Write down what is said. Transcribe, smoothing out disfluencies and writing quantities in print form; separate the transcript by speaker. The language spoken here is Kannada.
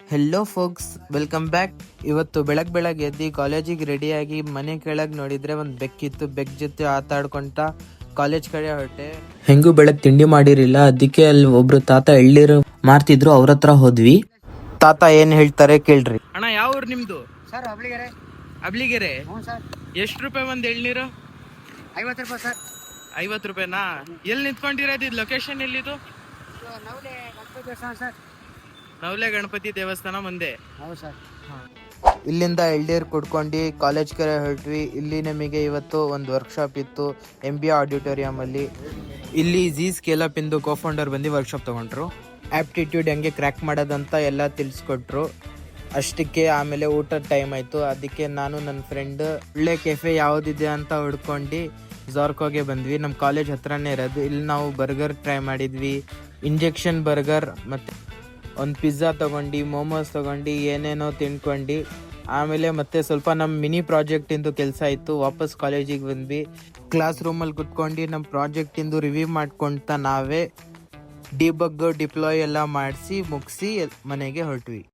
Speaker 1: Hello forks, welcome back. ಇವತ್ತು ಬೆಳಗ್ಗೆ ಎದ್ದು ಕಾಲೇಜಿಗೆ ರೆಡಿಯಾಗಿ ಮನೆ ಕೆಳಗೆ ನೋಡಿದ್ರೆ ಒಂದು ಬೆಕ್ಕಿತ್ತು. ಬೆಕ್ ಜೊತೆ ಆಟಾಡ್ಕೊಂತ ಕಾಲೇಜ್ ಕಡೆ ಹೊರಟೆ. ಹೆಂಗೂ ಬೆಳಗ್ಗೆ ತಿಂಡಿ ಮಾಡಿರಿಲ್ಲ, ಅದಕ್ಕೆ ಅಲ್ಲಿ ಒಬ್ರು ತಾತ ಎಳ್ಳೀರು ಮಾರ್ತಿದ್ರು, ಅವ್ರ ಹತ್ರ ಹೋದ್ವಿ. ತಾತ ಏನ್ ಹೇಳ್ತಾರೆ ಕೇಳ್ರಿ.
Speaker 2: ಅಣ್ಣ ಯಾವ ಊರು ನಿಮ್ದು?
Speaker 3: ಸರ್ ಅಬ್ಳಿಗೆರೆ.
Speaker 2: ಅಬ್ಲಿಗೆರೆ.
Speaker 3: ಹ್ಞೂ ಸರ್.
Speaker 2: ಎಷ್ಟು ರೂಪಾಯಿ ಒಂದು ಎಳ್ನೀರು?
Speaker 3: 50 ರೂಪಾಯಿ ಸರ್.
Speaker 2: 50 ರೂಪಾಯಿನಾ? ಎಲ್ಲಿ ನಿಂತ್ಕೊಂಡಿರೋದು? ಇದು ಲೊಕೇಶನ್ ಎಲ್ಲಿದು?
Speaker 3: ನವಲೆ ಗಣಪತಿ ದೇವಸ್ಥಾನ ಸರ್.
Speaker 2: ನವಲೆ ಗಣಪತಿ ದೇವಸ್ಥಾನ ಮುಂದೆ.
Speaker 3: ಹೌದು ಸರ್.
Speaker 1: ಇಲ್ಲಿಂದ ಎಳ್ನೀರು ಕುಡ್ಕೊಂಡು ಕಾಲೇಜ್ ಕಡೆ ಹೊರಟ್ವಿ. ಇಲ್ಲಿ ನಮಗೆ ಇವತ್ತು ಒಂದು ವರ್ಕ್ಶಾಪ್ ಇತ್ತು MBA ಆಡಿಟೋರಿಯಂ ಅಲ್ಲಿ. ಇಲ್ಲಿ ಜಿ ಸ್ಕೇಲ್ ಅಪ್ ಇಂದು ಕೋಫೌಂಡರ್ ಬಂದು ವರ್ಕ್ಶಾಪ್ ತಗೊಂಡ್ರು. ಆಪ್ಟಿಟ್ಯೂಡ್ ಹೆಂಗೆ ಕ್ರ್ಯಾಕ್ ಮಾಡೋದಂತ ಎಲ್ಲ ತಿಳಿಸ್ಕೊಟ್ರು. ಅಷ್ಟಕ್ಕೆ ಆಮೇಲೆ ಊಟದ ಟೈಮ್ ಆಯಿತು. ಅದಕ್ಕೆ ನಾನು ನನ್ನ ಫ್ರೆಂಡ್ ಒಳ್ಳೆ ಕೆಫೆ ಯಾವುದಿದೆ ಅಂತ ಹುಡ್ಕೊಂಡು ಝಾರ್ಕೋಗೆ ಬಂದ್ವಿ. ನಮ್ಮ ಕಾಲೇಜ್ ಹತ್ರನೇ ಇರೋದು. ಇಲ್ಲಿ ನಾವು ಬರ್ಗರ್ ಟ್ರೈ ಮಾಡಿದ್ವಿ, ಇಂಜೆಕ್ಷನ್ ಬರ್ಗರ್, ಮತ್ತು ಒಂದು ಪಿಜ್ಜಾ ತೊಗೊಂಡು, ಮೋಮೋಸ್ ತೊಗೊಂಡು, ಏನೇನೋ ತಿನ್ಕೊಂಡು ಆಮೇಲೆ ಮತ್ತೆ ಸ್ವಲ್ಪ ನಮ್ಮ ಮಿನಿ ಪ್ರಾಜೆಕ್ಟಿಂದು ಕೆಲಸ ಇತ್ತು. ವಾಪಸ್ ಕಾಲೇಜಿಗೆ ಬಂದ್ವಿ. ಕ್ಲಾಸ್ ರೂಮಲ್ಲಿ ಕುತ್ಕೊಂಡು ನಮ್ಮ ಪ್ರಾಜೆಕ್ಟಿಂದು ರಿವ್ಯೂ ಮಾಡ್ಕೊತ ನಾವೇ ಡಿಬಗ್ ಡಿಪ್ಲಾಯ್ ಎಲ್ಲ ಮಾಡಿಸಿ ಮುಗಿಸಿ ಮನೆಗೆ ಹೊರಟ್ವಿ.